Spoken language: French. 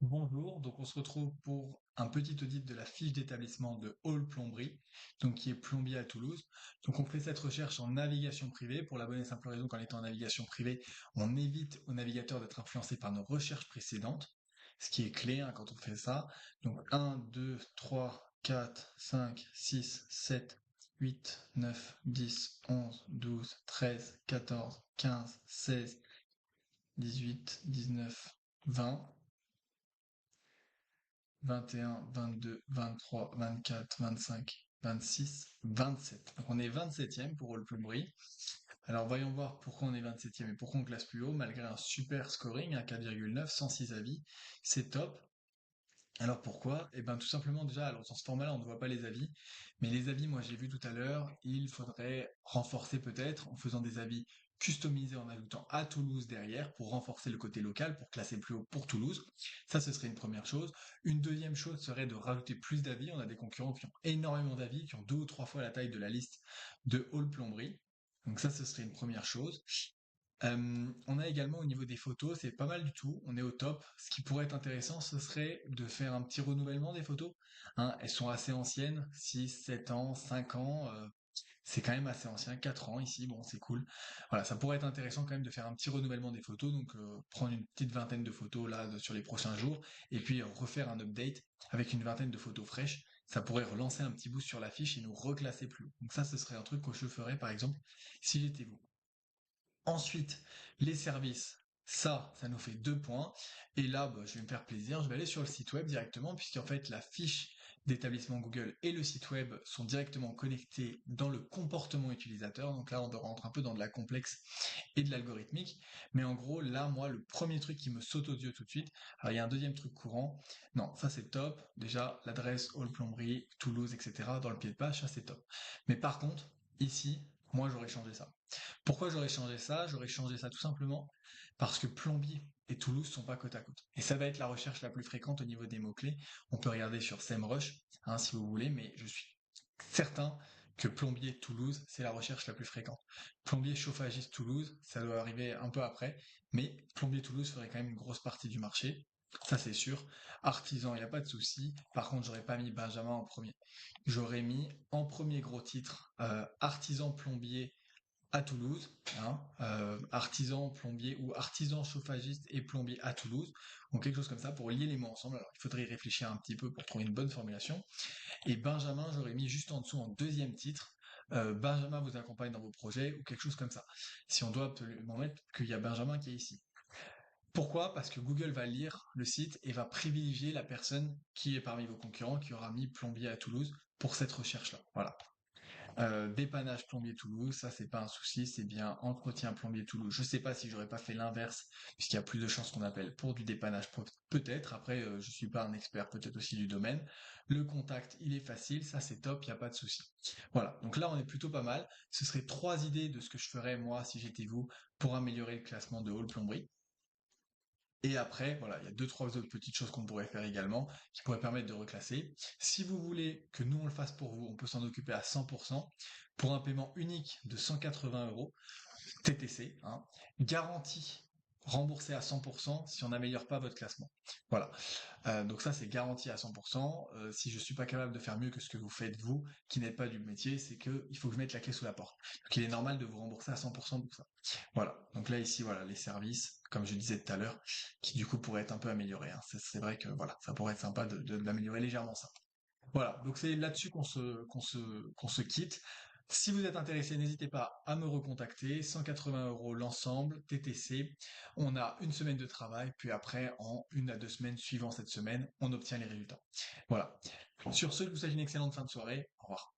Bonjour, donc on se retrouve pour un petit audit de la fiche d'établissement de Hall Plomberie, donc qui est plombier à Toulouse. Donc on fait cette recherche en navigation privée pour la bonne et simple raison qu'en étant en navigation privée, on évite au navigateur d'être influencé par nos recherches précédentes, ce qui est clé quand on fait ça. Donc 1, 2, 3, 4, 5, 6, 7, 8, 9, 10, 11, 12, 13, 14, 15, 16, 18, 19, 20. 21, 22, 23, 24, 25, 26, 27. Donc on est 27e pour All Plumbery. Alors voyons voir pourquoi on est 27e et pourquoi on classe plus haut, malgré un super scoring à 4,9, 106 avis. C'est top. Alors pourquoi? Eh bien tout simplement déjà, alors dans ce format-là, on ne voit pas les avis, mais les avis, moi j'ai vu tout à l'heure, il faudrait renforcer peut-être en faisant des avis customisés en ajoutant à Toulouse derrière pour renforcer le côté local, pour classer plus haut pour Toulouse. Ça, ce serait une première chose. Une deuxième chose serait de rajouter plus d'avis. On a des concurrents qui ont énormément d'avis, qui ont 2 ou 3 fois la taille de la liste de Hall Plomberie. Donc ça, ce serait une première chose. On a également au niveau des photos, c'est pas mal du tout, on est au top. Ce qui pourrait être intéressant, ce serait de faire un petit renouvellement des photos. Hein, elles sont assez anciennes, 6, 7 ans, 5 ans, c'est quand même assez ancien, 4 ans ici, bon c'est cool. Voilà, ça pourrait être intéressant quand même de faire un petit renouvellement des photos, donc prendre une petite vingtaine de photos là sur les prochains jours, et puis refaire un update avec une vingtaine de photos fraîches. Ça pourrait relancer un petit boost sur la fiche et nous reclasser plus haut. Donc ça, ce serait un truc que je ferais par exemple si j'étais vous. Ensuite, les services, ça nous fait 2 points. Et là, bah, je vais me faire plaisir, je vais aller sur le site web directement, puisqu'en fait, la fiche d'établissement Google et le site web sont directement connectés dans le comportement utilisateur. Donc là, on rentre un peu dans de la complexe et de l'algorithmique. Mais en gros, là, moi, le premier truc qui me saute aux yeux tout de suite, alors il y a un deuxième truc courant. Non, ça c'est top. Déjà, l'adresse Hall Plomberie, Toulouse, etc. dans le pied de page, ça c'est top. Mais par contre, ici, moi, j'aurais changé ça. Pourquoi j'aurais changé ça? J'aurais changé ça tout simplement parce que Plombier et Toulouse sont pas côte à côte. Et ça va être la recherche la plus fréquente au niveau des mots-clés. On peut regarder sur SEMrush, si vous voulez, mais je suis certain que Plombier Toulouse, c'est la recherche la plus fréquente. Plombier chauffagiste Toulouse, ça doit arriver un peu après, mais Plombier Toulouse ferait quand même une grosse partie du marché. Ça c'est sûr. Artisan, il n'y a pas de souci. Par contre, j'aurais pas mis Benjamin en premier. J'aurais mis en premier gros titre artisan plombier à Toulouse, artisan plombier ou artisan chauffagiste et plombier à Toulouse, ou quelque chose comme ça pour lier les mots ensemble. Alors il faudrait y réfléchir un petit peu pour trouver une bonne formulation. Et Benjamin, j'aurais mis juste en dessous en deuxième titre. Benjamin vous accompagne dans vos projets ou quelque chose comme ça. Si on doit absolument mettre qu'il y a Benjamin qui est ici. Pourquoi? Parce que Google va lire le site et va privilégier la personne qui est parmi vos concurrents qui aura mis plombier à Toulouse pour cette recherche-là. Voilà. Dépannage plombier Toulouse, ça c'est pas un souci, c'est bien entretien plombier Toulouse. Je sais pas si j'aurais pas fait l'inverse, puisqu'il y a plus de chances qu'on appelle pour du dépannage, peut-être. Après, je suis pas un expert, peut-être aussi du domaine. Le contact, il est facile, ça c'est top, il y a pas de souci. Voilà, donc là on est plutôt pas mal. Ce serait 3 idées de ce que je ferais moi si j'étais vous pour améliorer le classement de Hall Plomberie. Et après, voilà, il y a 2, 3 autres petites choses qu'on pourrait faire également, qui pourraient permettre de reclasser. Si vous voulez que nous on le fasse pour vous, on peut s'en occuper à 100%, pour un paiement unique de 180 euros, TTC, garantie remboursé à 100% si on n'améliore pas votre classement. Voilà. Donc ça, c'est garanti à 100%. Si je suis pas capable de faire mieux que ce que vous faites vous, qui n'êtes pas du métier, c'est que il faut que je mette la clé sous la porte. Donc il est normal de vous rembourser à 100% pour ça. Voilà. Donc là ici, voilà, les services, comme je disais tout à l'heure, qui du coup pourraient être un peu améliorés. C'est vrai que voilà, ça pourrait être sympa d'améliorer légèrement ça. Voilà, donc c'est là-dessus qu'on se quitte. Si vous êtes intéressé, n'hésitez pas à me recontacter. 180 euros l'ensemble, TTC. On a une semaine de travail, puis après, en 1 à 2 semaines suivant cette semaine, on obtient les résultats. Voilà. Sur ce, je vous souhaite une excellente fin de soirée. Au revoir.